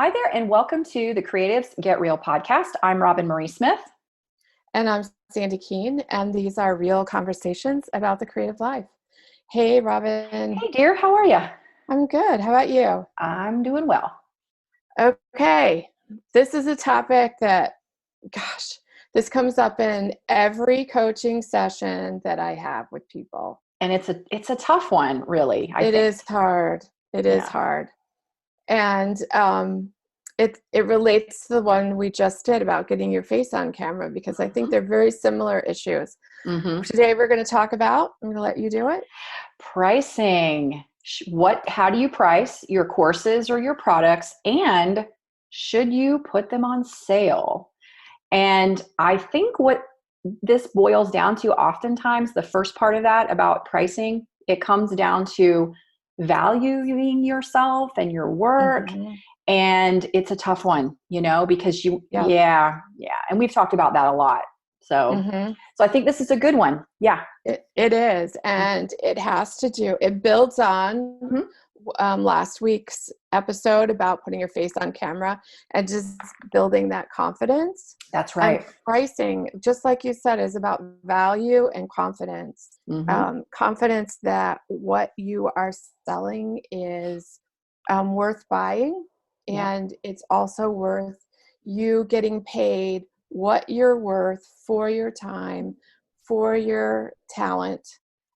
Hi there, and welcome to the Creatives Get Real podcast. I'm Roben-Marie Smith. And I'm Sandi Keene, and these are real conversations about the creative life. Hey, Robin. Hey, dear, how are you? I'm good. How about you? I'm doing well. Okay. This is a topic that, gosh, this comes up in every coaching session that I have with people. And it's a tough one, really, I It think. is hard. It is Yeah. hard. And it relates to the one we just did about getting your face on camera, because I think they're very similar issues. Mm-hmm. Today we're going to talk about, I'm going to let you do it. Pricing. How do you price your courses or your products? And should you put them on sale? And I think what this boils down to oftentimes, the first part of that about pricing, it comes down to valuing yourself and your work. Mm-hmm. And it's a tough one, because Yep. yeah. And we've talked about that a lot. So, Mm-hmm. so I think this is a good one. Yeah. It is. And it builds on Mhm. last week's episode about putting your face on camera and just building that confidence. That's And right. pricing, just like you said, is about value and confidence. Mm-hmm. Confidence that what you are selling is worth buying, Yeah. and it's also worth you getting paid what you're worth for your time, for your talent,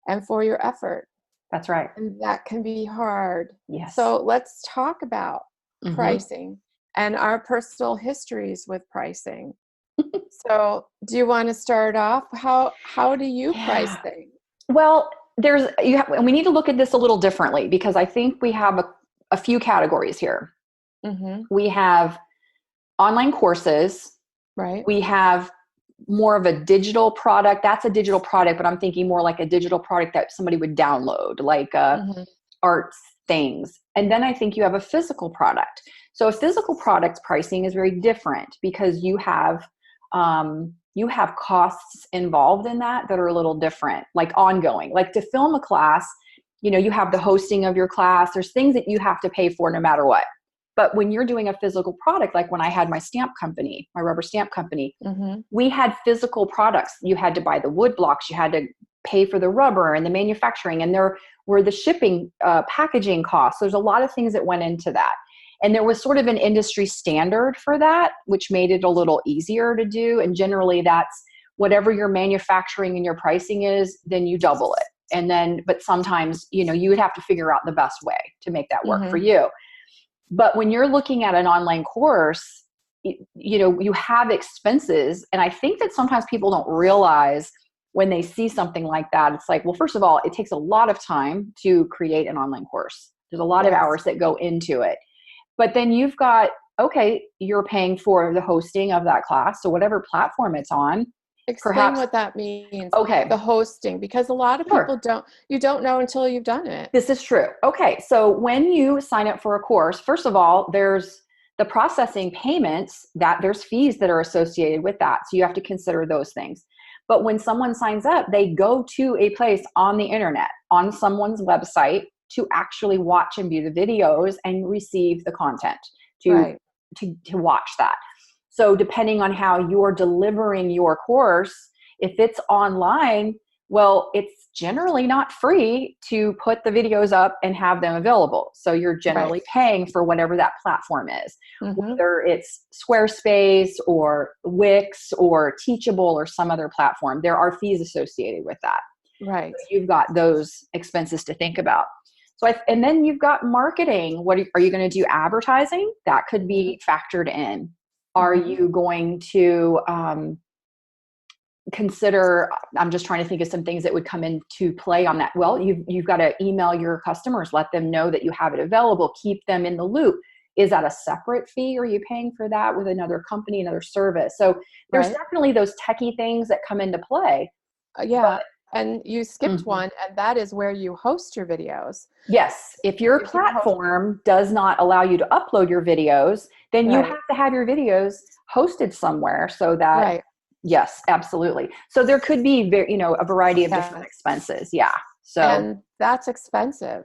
and for your effort. That's right. And that can be hard. Yes. So let's talk about Mm-hmm. pricing and our personal histories with pricing. So do you want to start off? How do you price Yeah. things? Well, and we need to look at this a little differently because I think we have a few categories here. Mm-hmm. We have online courses. Right. We have more of a digital product. That's a digital product, but I'm thinking more like a digital product that somebody would download, like Mm-hmm. art things. And then I think you have a physical product. So a physical product's pricing is very different because you have costs involved in that are a little different, like ongoing. Like to film a class, you have the hosting of your class. There's things that you have to pay for no matter what. But when you're doing a physical product, like when I had my stamp company, my rubber stamp company, Mm-hmm. we had physical products. You had to buy the wood blocks, you had to pay for the rubber and the manufacturing, and there were the shipping, packaging costs. There's a lot of things that went into that. And there was sort of an industry standard for that, which made it a little easier to do. And generally that's whatever your manufacturing and your pricing is, then you double it. And then, but sometimes, you would have to figure out the best way to make that work for Mm-hmm. you. But when you're looking at an online course, you have expenses. And I think that sometimes people don't realize when they see something like that, it's like, well, first of all, it takes a lot of time to create an online course. There's a lot of Yes. hours that go into it. But then you've got, okay, you're paying for the hosting of that class. So whatever platform it's on, Explain perhaps, what that means, okay, the hosting, because a lot of sure. people don't know until you've done it. This is true. Okay, so when you sign up for a course, first of all, there's the processing payments, that there's fees that are associated with that. So you have to consider those things. But when someone signs up, they go to a place on the internet, on someone's website, to actually watch and view the videos and receive the content to, Right. to watch that. So depending on how you're delivering your course, if it's online, well, it's generally not free to put the videos up and have them available. So you're Right. generally paying for whatever that platform is, Mm-hmm. whether it's Squarespace or Wix or Teachable or some other platform. There are fees associated with that. Right. So you've got those expenses to think about. So, and then you've got marketing. Are you going to do advertising? That could be factored in. Are Mm-hmm. you going to consider, I'm just trying to think of some things that would come into play on that. Well, you've got to email your customers, let them know that you have it available, keep them in the loop. Is that a separate fee? Or are you paying for that with another company, another service? So there's Right. definitely those techie things that come into play. Yeah. But And you skipped mhm. one, and that is where you host your videos. Yes, if your If you host, platform does not allow you to upload your videos, then you right. have to have your videos hosted somewhere so that, Right. yes, absolutely. So there could be, a variety of different Yes. expenses. Yeah. So And that's expensive.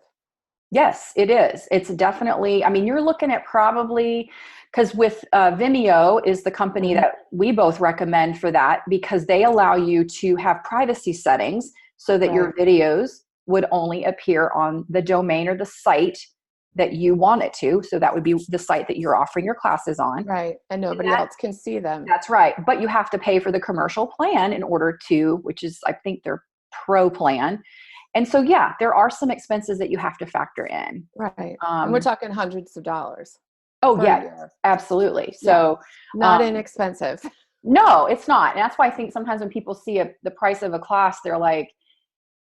Yes, it is. It's definitely, I mean, you're looking at probably, because with Vimeo is the company Mhm. that we both recommend for that, because they allow you to have privacy settings so that Right. your videos would only appear on the domain or the site that you want it to. So that would be the site that you're offering your classes on. Right. And And nobody else can see them. that's right. But you have to pay for the commercial plan in order to, which is, I think, their pro plan. And so, yeah, there are some expenses that you have to factor in. Right. And we're Um, talking hundreds of dollars oh, for a yeah, year. absolutely. Yeah. So, Not um, inexpensive. no, it's not. And that's why I think sometimes when people see the price of a class, they're like,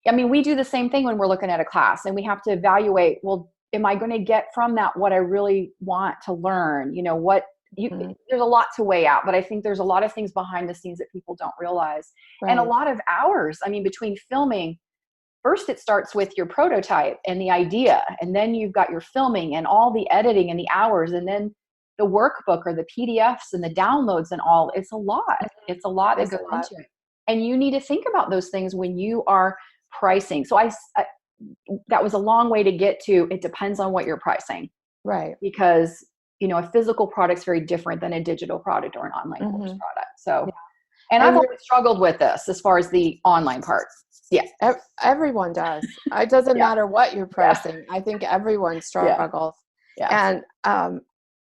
I mean, we do the same thing when we're looking at a class and we have to evaluate, well, am I going to get from that what I really want to learn? You know, Mhm. there's a lot to weigh out, but I think there's a lot of things behind the scenes that people don't realize. And a Right. lot of hours, I mean, between filming, first it starts with your prototype and the idea, and then you've got your filming and all the editing and the hours, and then the workbook or the PDFs and the downloads and all. It's a lot. It's a lot It that is a goes lot. into it. And you need to think about those things when you are pricing. So that was a long way to get to, it depends on what you're pricing, Right. because a physical product is very different than a digital product or an online course Hmm. product. So, Yeah. and I've And always struggled with this as far as the online part. Yeah. everyone does. It doesn't Yeah. matter what you're Yeah. pricing. I think everyone Yeah. struggles. Yeah. And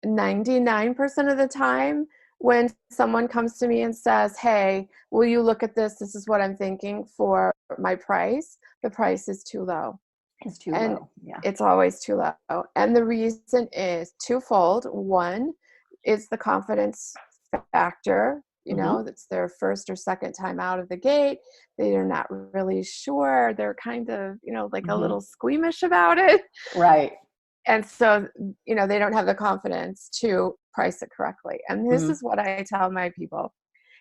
99% of the time, when someone comes to me and says, "Hey, will you look at this? This is what I'm thinking for my price," the price is too low. It's too And low. Yeah. it's always too low. And the reason is twofold. One is the confidence factor. Mm-hmm. That's their first or second time out of the gate. They're not really sure. They're kind of, like a Mm-hmm. little squeamish about it. Right. And so, they don't have the confidence to price it correctly. And this Mm-hmm. is what I tell my people.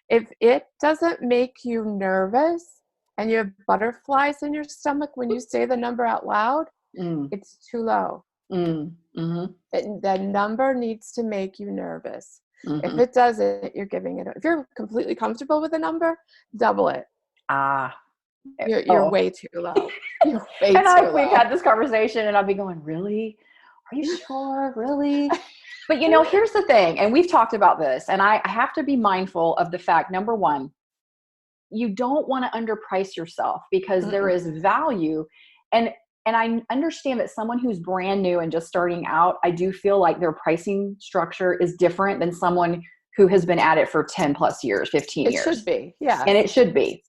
If it doesn't make you nervous and you have butterflies in your stomach when you say the number out loud, Mm. it's too low. Mm. Mm-hmm. The number needs to make you nervous. If Mm-hmm. it doesn't, you're giving it. If you're completely comfortable with a number, double it. Ah. You're Oh. way too low. You're way And too we've low. had this conversation and I'll be going, really? Are you sure? Really? But here's the thing, and we've talked about this, and I have to be mindful of the fact, number one, you don't want to underprice yourself, because there Mm-mm. is value. And I understand that someone who's brand new and just starting out, I do feel like their pricing structure is different than someone who has been at it for 10 plus years, 15 It should years. be, And yes. it should be.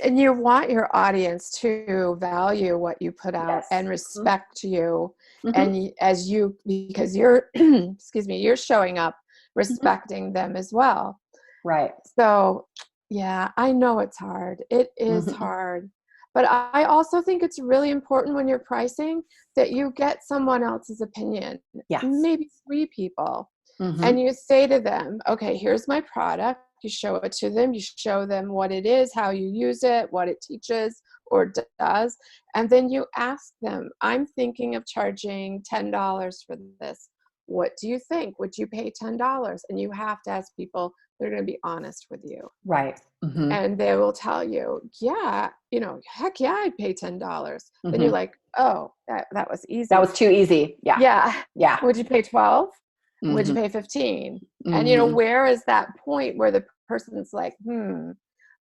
And you want your audience to value what you put out Yes. and respect you, Mm-hmm. and because you're excuse me, you're showing up Mm-hmm. respecting them as well. Right. So yeah, I know it's hard. It is Mm-hmm. hard. But I also think it's really important when you're pricing that you get someone else's opinion, Yes. maybe three people, Mm-hmm. and you say to them, okay, here's my product. You show it to them. You show them what it is, how you use it, what it teaches or does. And then you ask them, I'm thinking of charging $10 for this. What do you think? Would you pay $10? And you have to ask people, they're going to be honest with you. Right. Mm-hmm. And they will tell you, yeah, heck yeah, I'd pay $10. Then you're Mm-hmm. like, oh, that was That easy. was too easy. Yeah. Yeah. Yeah. Would you pay 12? Would you Mm-hmm. pay 15? And Mm-hmm. where is that point where the person's like,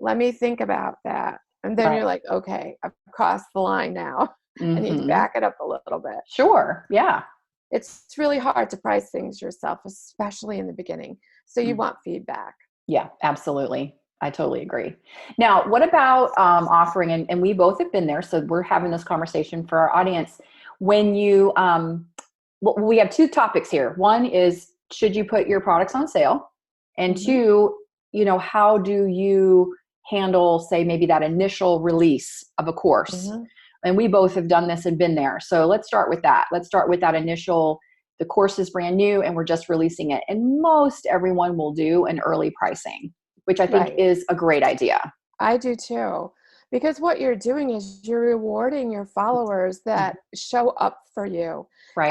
let me think about that. And then you're Right. like, okay, I've crossed the line now. I need to Mm-hmm. back it up a little bit. Sure. Yeah. It's really hard to price things yourself, especially in the beginning. So you Mm. want feedback. Yeah, absolutely. I totally agree. Now, what about offering, and we both have been there, so we're having this conversation for our audience. When you, well, we have two topics here. One is, should you put your products on sale? And Mm-hmm. two, how do you handle, say, maybe that initial release of a course? Mm-hmm. And we both have done this and been there. So let's start with that. Let's start with that initial, the course is brand new and we're just releasing it. And most everyone will do an early pricing, which I think Right. is a great idea. I do too. Because what you're doing is you're rewarding your followers that show up for you. Right.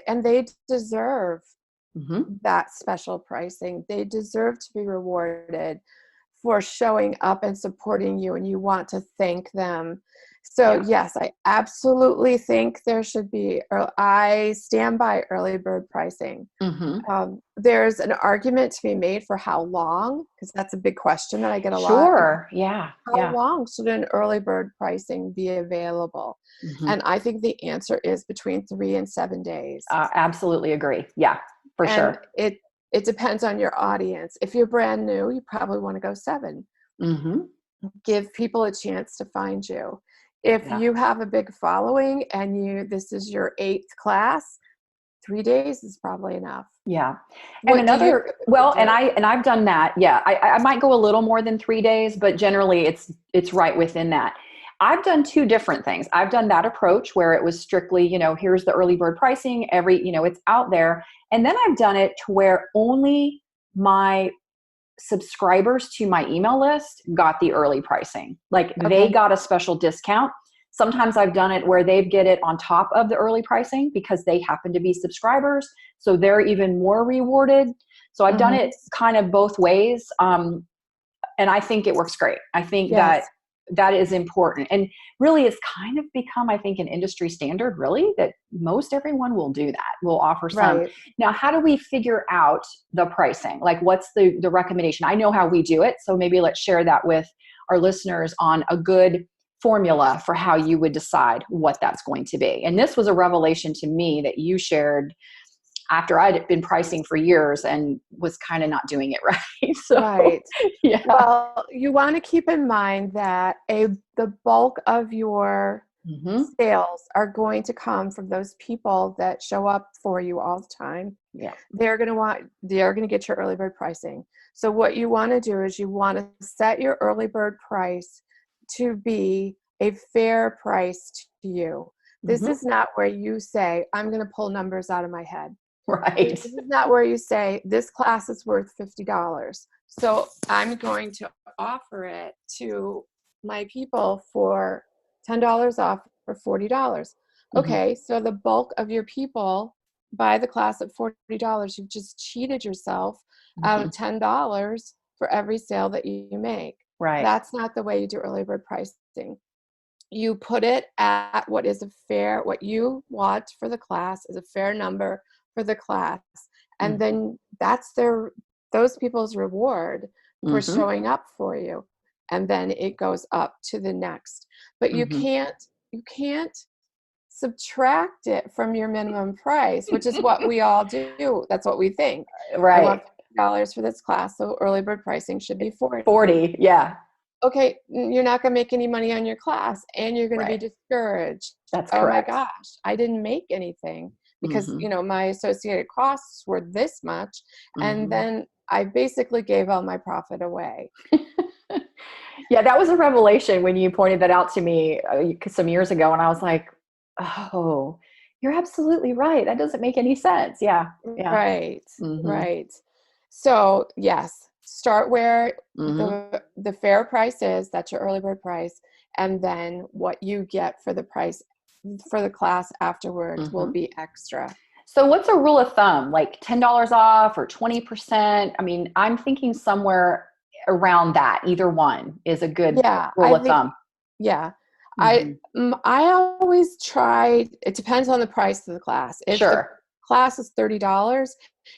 And they deserve Mm-hmm. that special pricing. They deserve to be rewarded for showing up and supporting you, and you want to thank them. So yes, I absolutely think there should be, or I stand by early bird pricing. There's an argument to be made for how long, because that's a big question that I get a lot. Sure. Yeah. How long should an early bird pricing be available? And I think the answer is between 3 and 7 days. Absolutely agree. Yeah, for sure. It depends on your audience. If you're brand new, you probably want to go 7. Give people a chance to find you. If you have a big following and this is your 8th class, 3 days is probably enough. Yeah. And I've done that. Yeah. I might go a little more than 3 days, but generally it's right within that. I've done 2 different things. I've done that approach where it was strictly, here's the early bird pricing, it's out there. And then I've done it to where only my subscribers to my email list got the early pricing. Like they got a special discount. Sometimes I've done it where they get it on top of the early pricing because they happen to be subscribers. So they're even more rewarded. So I've done it kind of both ways. And I think it works great. I think that is important. And really it's kind of become, I think, an industry standard, really, that most everyone will do that, will offer some. Right. Now, how do we figure out the pricing? Like what's the recommendation? I know how we do it. So maybe let's share that with our listeners on a good formula for how you would decide what that's going to be. And this was a revelation to me that you shared after I'd been pricing for years and was kind of not doing it right. So, right. Yeah. Well, you want to keep in mind that the bulk of your sales are going to come from those people that show up for you all the time. Yeah. They're going to get your early bird pricing. So what you want to do is you want to set your early bird price to be a fair price to you. This is not where you say, I'm going to pull numbers out of my head. Right. This is not where you say, this class is worth $50. So I'm going to offer it to my people for $10 off for $40. Okay, so the bulk of your people buy the class at $40. You've just cheated yourself out of $10 for every sale that you make. Right. That's not the way you do early bird pricing. You put it at what you want for the class is a fair number for the class. And then that's those people's reward for showing up for you. And then it goes up to the next. But you can't subtract it from your minimum price, which is what we all do. That's what we think. Right. I want $50 for this class, so early bird pricing should be 40. 40, yeah. Okay, you're not going to make any money on your class, and you're going to be discouraged. That's correct. Oh my gosh, I didn't make anything because my associated costs were this much, and then I basically gave all my profit away. Yeah, that was a revelation when you pointed that out to me some years ago, and I was like, oh, you're absolutely right. That doesn't make any sense. Yeah. Right. Right. So yes, start where the fair price is. That's your early bird price. And then what you get for the price for the class afterwards will be extra. So what's a rule of thumb? Like $10 off or 20%? I mean, I'm thinking somewhere around that. Either one is a good rule of thumb. Yeah. I always try, it depends on the price of the class. If the class is $30,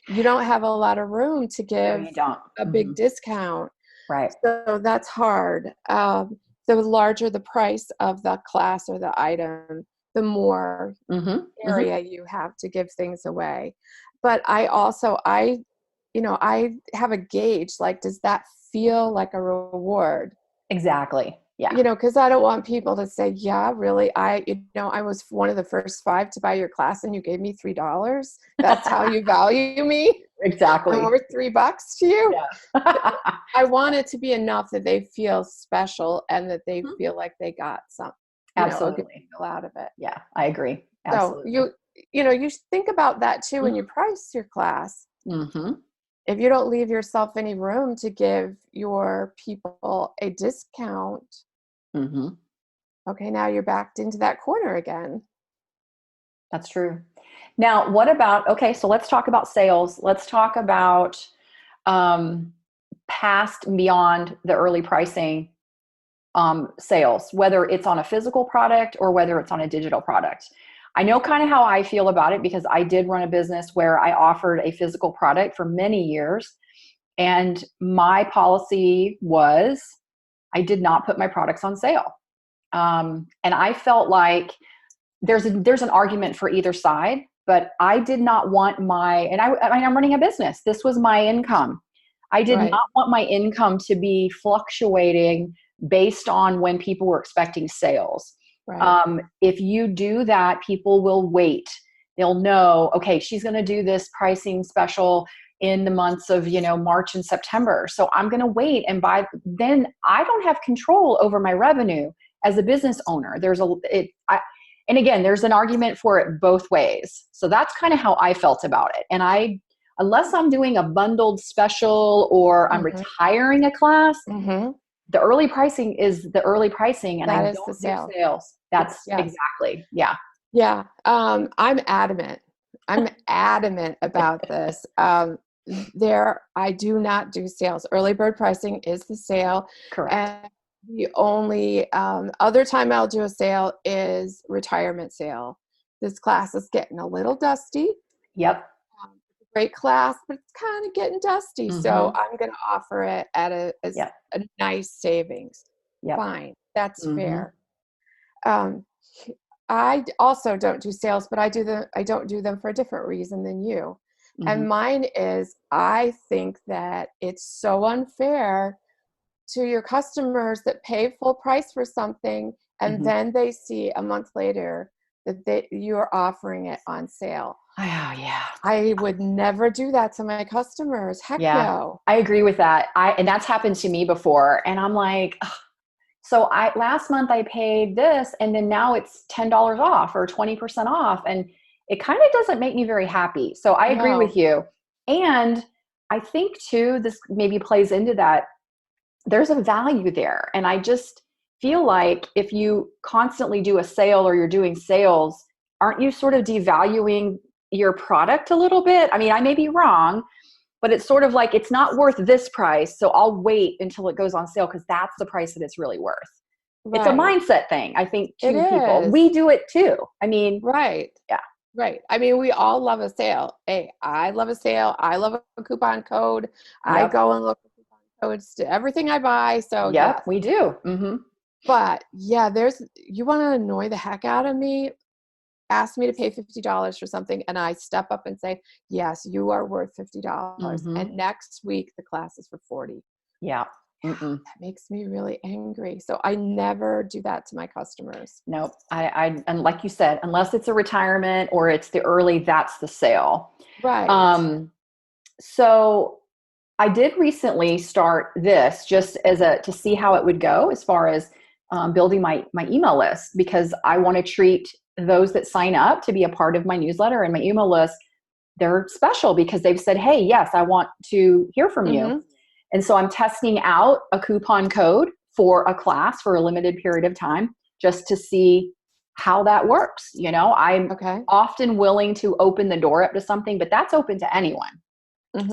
you don't have a lot of room to give a big discount. Right. So that's hard. The larger the price of the class or the item, the more area you have to give things away. But I have a gauge, like, does that feel like a reward? Exactly. Yeah. Because I don't want people to say, yeah, really, I was one of the first 5 to buy your class and you gave me $3. That's how you value me? Exactly. I'm worth $3 to you? Yeah. I want it to be enough that they feel special and that they feel like they got some, a good feel out of it. Yeah, I agree. Absolutely. So you think about that too when you price your class. If you don't leave yourself any room to give your people a discount, okay, now you're backed into that corner again. That's true. Now, what about, so let's talk about sales. Let's talk about past and beyond the early pricing sales, whether it's on a physical product or whether it's on a digital product. I know kind of how I feel about it because I did run a business where I offered a physical product for many years. And my policy was I did not put my products on sale. And I felt like there's an argument for either side, but I did not want I'm running a business. This was my income. I did Right. not want my income to be fluctuating based on when people were expecting sales. Right. If you do that, people will wait. They'll know, okay, she's going to do this pricing special in the months of, March and September. So I'm going to wait and buy. Then I don't have control over my revenue as a business owner. And again, there's an argument for it both ways. So that's kind of how I felt about it. And unless I'm doing a bundled special or I'm retiring a class, the early pricing is the early pricing, and That I is the don't do sale. sales. That's Yes. exactly. Yeah. Yeah. I'm adamant. I'm adamant about this. I do not do sales. Early bird pricing is the sale. Correct. And the only other time I'll do a sale is retirement sale. This class is getting a little dusty. Yep. Great class, but it's kind of getting dusty. So I'm going to offer it at a nice savings. Yep. Fine. That's fair. I also don't do sales, but I don't do them for a different reason than you. And mine is, I think that it's so unfair to your customers that pay full price for something and then they see a month later that you're offering it on sale. Oh, yeah. I would never do that to my customers. Heck no. I agree with that. And that's happened to me before. And I'm like, ugh. So last month I paid this and then now it's $10 off or 20% off. And it kind of doesn't make me very happy. So I agree with you. And I think too, this maybe plays into that. There's a value there. And I just feel like if you constantly do a sale or you're doing sales, aren't you sort of devaluing your product a little bit? I mean, I may be wrong, but it's sort of like, it's not worth this price. So I'll wait until it goes on sale because that's the price that it's really worth. Right. It's a mindset thing, I think, to people. We do it too. I mean, right. Yeah. Right. I mean, we all love a sale. Hey, I love a sale. I love a coupon code. Yep. I go and look for coupon codes to everything I buy. So yeah, we do. But yeah, you want to annoy the heck out of me, ask me to pay $50 for something, and I step up and say, yes, you are worth $50. And next week the class is for $40. Yeah. That makes me really angry. So I never do that to my customers. Nope. And like you said, unless it's a retirement or it's the early, that's the sale. Right. So I did recently start this just to see how it would go as far as building my email list, because I want to treat those that sign up to be a part of my newsletter and my email list. They're special because they've said, hey, yes, I want to hear from you. And so I'm testing out a coupon code for a class for a limited period of time just to see how that works. I'm often willing to open the door up to something, but that's open to anyone.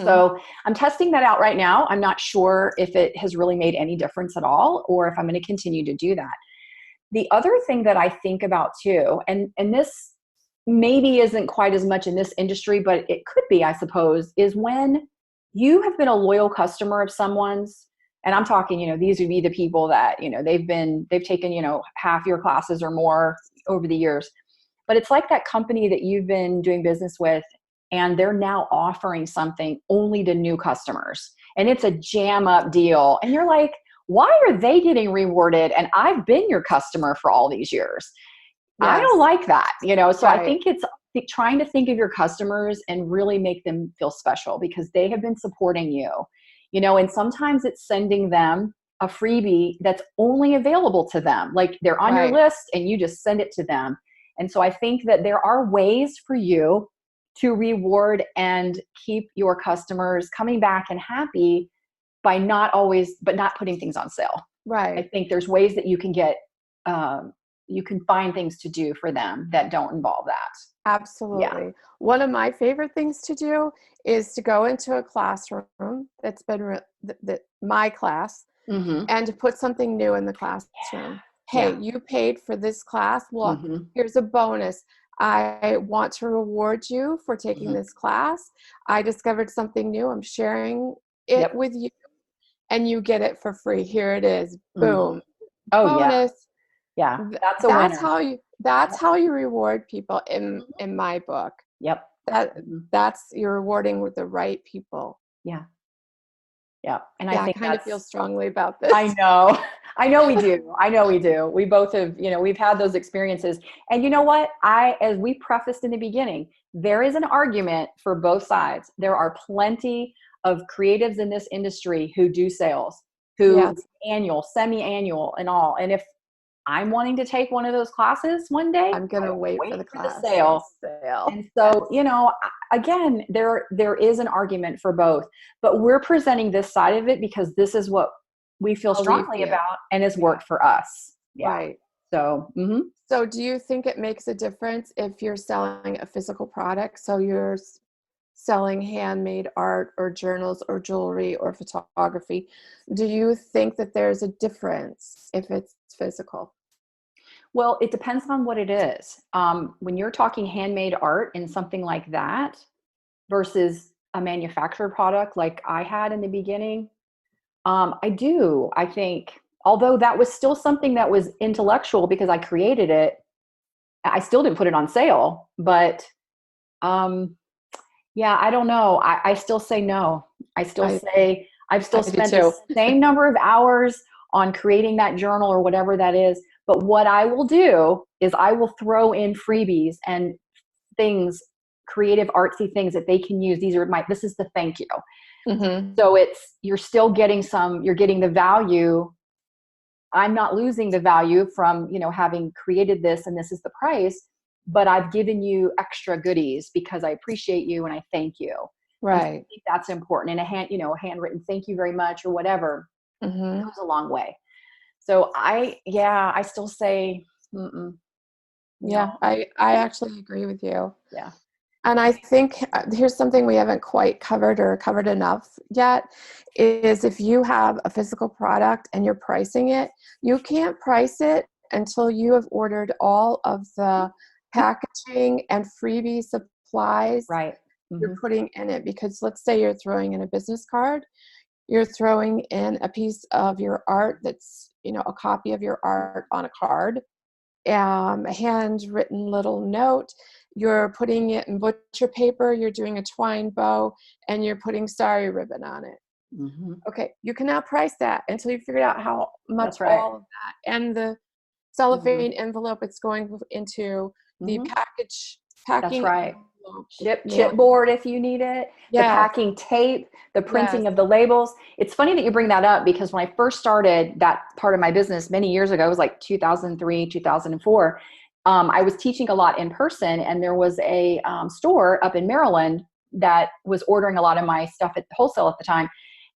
So I'm testing that out right now. I'm not sure if it has really made any difference at all or if I'm going to continue to do that. The other thing that I think about too, and this maybe isn't quite as much in this industry, but it could be, I suppose, is when you have been a loyal customer of someone's, and I'm talking, these would be the people that, they've taken, half your classes or more over the years. But it's like that company that you've been doing business with, and they're now offering something only to new customers. And it's a jam up deal. And you're like, why are they getting rewarded? And I've been your customer for all these years. Yes. I don't like that, so right. I think it's trying to think of your customers and really make them feel special because they have been supporting you, and sometimes it's sending them a freebie that's only available to them. Like they're on your list and you just send it to them. And so I think that there are ways for you to reward and keep your customers coming back and happy by not putting things on sale. Right. I think there's ways that you can get you can find things to do for them that don't involve that. Absolutely. One of my favorite things to do is to go into a classroom that's been my class, Mm-hmm. and to put something new in the classroom. Hey, Yeah. you paid for this class. Look, Mm-hmm. here's a bonus. I want to reward you for taking Mm-hmm. this class. I discovered something new. I'm sharing it Yep. with you, and you get it for free. Here it is. Mm-hmm. Boom. Oh yeah. Bonus. Yeah. That's a That's winner. how you reward people in my book. Yep. That Mm-hmm. that's you're rewarding with the right people. Yeah. Yeah. And I Yeah, I think kind of feel that's, strongly about I this. know. I know we do. I know we do. We both have, we've had those experiences. And you know what? As we prefaced in the beginning, there is an argument for both sides. There are plenty of creatives in this industry who do sales, who Yes. annual, semi-annual and all. And if I'm wanting to take one of those classes one day, I'm gonna wait for wait the for the class sale. sale. And so, again, there is an argument for both, but we're presenting this side of it because this is what we feel How we strongly feel. about and has Yeah. worked for us. Yeah. Right. So, So do you think it makes a difference if you're selling a physical product? So you're selling handmade art or journals or jewelry or photography. Do you think that there's a difference if it's physical? well, it depends on what it is. When you're talking handmade art and something like that versus a manufactured product like I had in the beginning, I think, although that was still something that was intellectual because I created it, I still didn't put it on sale, but um, yeah, I don't know. I still say no. I still I say I've still I do spent the too. same number of hours on creating that journal or whatever that is. But what I will do is I will throw in freebies and things, creative artsy things that they can use. This is the thank you. Mm-hmm. So you're getting the value. I'm not losing the value from, having created this and this is the price, but I've given you extra goodies because I appreciate you and I thank you. And so I Right. think that's important. And a handwritten thank you very much or whatever Mm-hmm. goes a long way. So I still say, no, Yeah, I actually agree with you. yeah, And I think here's something we haven't quite covered or covered enough yet is if you have a physical product and you're pricing it, you can't price it until you have ordered all of the packaging and freebie supplies right. you're Mm-hmm. putting in it. Because let's say you're throwing in a business card, you're throwing in a piece of your art that's, a copy of your art on a card, a handwritten little note. You're putting it in butcher paper, you're doing a twine bow, and you're putting starry ribbon on it. Mm-hmm. Okay, you cannot price that until you figured out how much That's right. all of that and the Mm-hmm. cellophane envelope it's going into, the Mm-hmm. That's packing right. envelope. Chipboard if you need it, the Yes, packing tape, the yes. printing of the labels. It's funny that you bring that up because when I first started that part of my business many years ago, it was like 2003, 2004. I was teaching a lot in person, and there was a store up in Maryland that was ordering a lot of my stuff at wholesale at the time.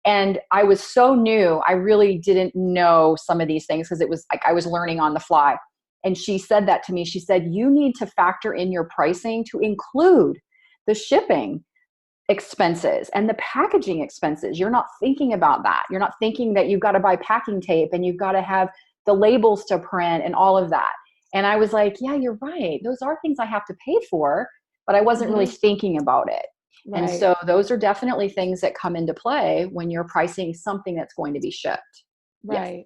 And I was so new, I really didn't know some of these things because it was like I was learning on the fly. And she said that to me. She said, you need to factor in your pricing to include the shipping expenses and the packaging expenses. You're not thinking about that. You're not thinking that you've got to buy packing tape and you've got to have the labels to print and all of that. And I was like, yeah, you're right. Those are things I have to pay for, but I wasn't really Mm-hmm. thinking about it. And Right, so those are definitely things that come into play when you're pricing something that's going to be shipped. Yes. right.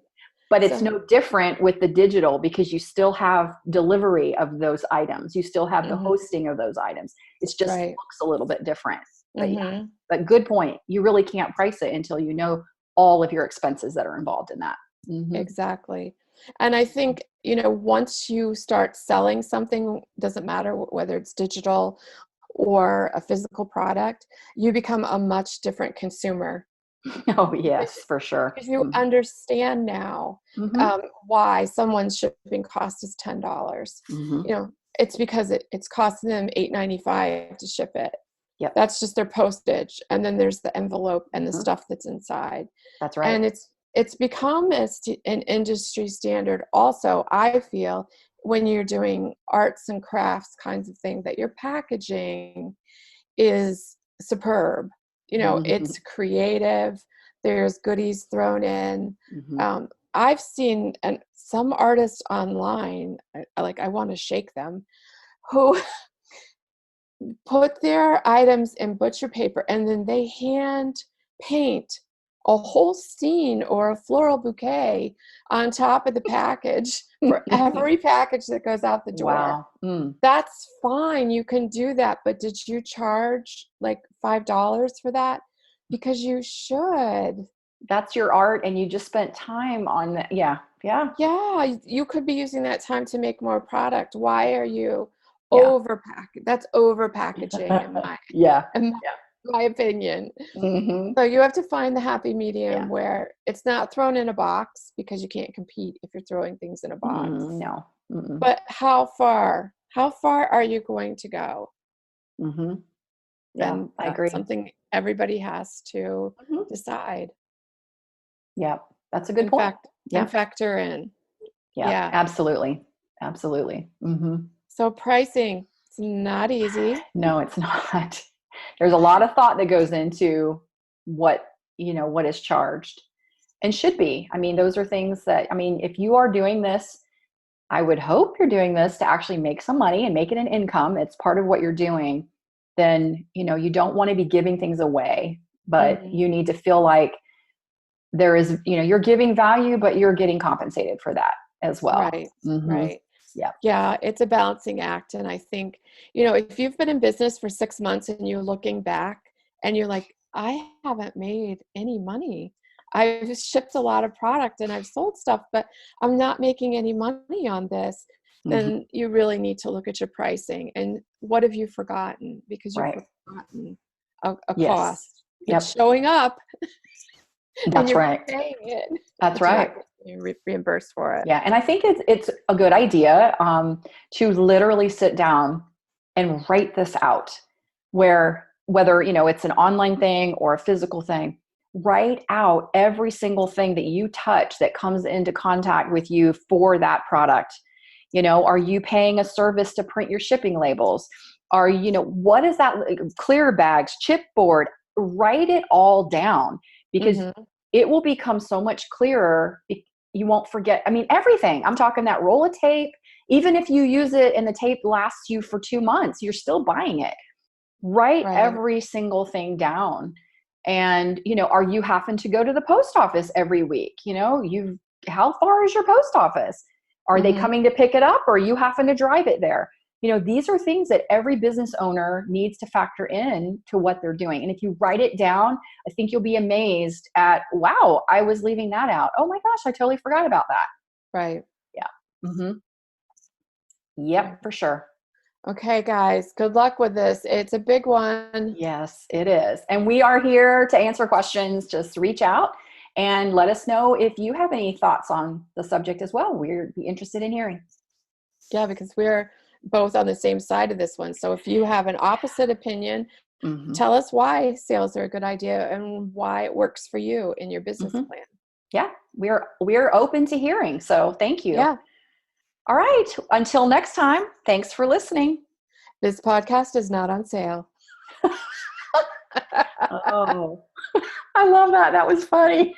But it's So, no different with the digital because you still have delivery of those items. You still have the mm-hmm, hosting of those items. It's just right. looks a little bit different. But yeah, Mm-hmm. but good point. You really can't price it until you know all of your expenses that are involved in that. Mm-hmm. Exactly. And I think, once you start selling something, doesn't matter whether it's digital or a physical product, you become a much different consumer Oh, because yes, for sure. because you understand now Mm-hmm. why someone's shipping cost is $10. Mm-hmm. It's because it's costing them $8.95 to ship it. Yep. That's just their postage, and then there's the envelope and the Mm-hmm. stuff that's inside. That's right. And it's become an industry standard also, I feel, when you're doing arts and crafts kinds of thing, that your packaging is superb. You know, it's creative. There's goodies thrown in. I've seen some artists online, I want to shake them, who put their items in butcher paper and then they hand paint a whole scene or a floral bouquet on top of the package for every package that goes out the door. Wow. That's fine. You can do that. But did you charge like $5 for that? Because you should. That's your art, and you just spent time on that. Yeah. You could be using that time to make more product. Why are you overpacking? That's overpackaging in my opinion. So you have to find the happy medium where it's not thrown in a box, because you can't compete if you're throwing things in a box. No. But how far are you going to go? Yeah, And I that's agree. something everybody has to decide. Yeah, that's a good point. And factor in. Yeah, absolutely. So pricing, it's not easy. No, it's not. There's a lot of thought that goes into what is charged and should be. I mean, those are things that, if you are doing this, I would hope you're doing this to actually make some money and make it an income. It's part of what you're doing. Then, you don't want to be giving things away, but you need to feel like there is, you're giving value, but you're getting compensated for that as well. Right. Yeah. Yeah. It's a balancing act. And I think, if you've been in business for 6 months and you're looking back and you're like, I haven't made any money. I've shipped a lot of product and I've sold stuff, but I'm not making any money on this. Then you really need to look at your pricing and what have you forgotten? Because you've forgotten a cost. It's showing up. That's right. Paying it. That's right. You're reimbursed for it. Yeah. And I think it's a good idea to literally sit down and write this out, whether it's an online thing or a physical thing. Write out every single thing that you touch that comes into contact with you for that product. Are you paying a service to print your shipping labels? What is that? Clear bags, chipboard, write it all down, because it will become so much clearer. You won't forget. Everything. I'm talking that roll of tape, even if you use it and the tape lasts you for 2 months, you're still buying it. Write every single thing down. And, are you having to go to the post office every week? How far is your post office? Are they coming to pick it up, or are you having to drive it there? These are things that every business owner needs to factor in to what they're doing. And if you write it down, I think you'll be amazed at, wow, I was leaving that out. Oh my gosh, I totally forgot about that. Right. Yeah. Yep, for sure. Okay, guys, good luck with this. It's a big one. Yes, it is. And we are here to answer questions. Just reach out and let us know if you have any thoughts on the subject as well. We'd be interested in hearing. Yeah, because we're both on the same side of this one. So if you have an opposite opinion, tell us why sales are a good idea and why it works for you in your business plan. Yeah, we're open to hearing. So thank you. Yeah. All right. Until next time, thanks for listening. This podcast is not on sale. Oh, I love that. That was funny.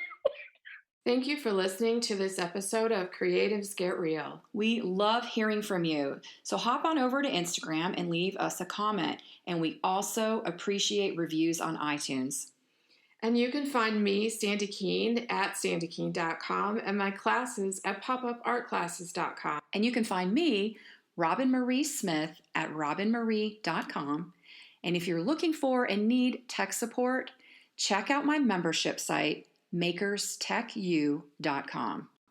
Thank you for listening to this episode of Creatives Get Real. We love hearing from you. So hop on over to Instagram and leave us a comment. And we also appreciate reviews on iTunes. And you can find me, Sandi Keene, at sandykeene.com and my classes at popupartclasses.com. And you can find me, Roben-Marie Smith, at robenmarie.com. And if you're looking for and need tech support, check out my membership site, makerstechu.com.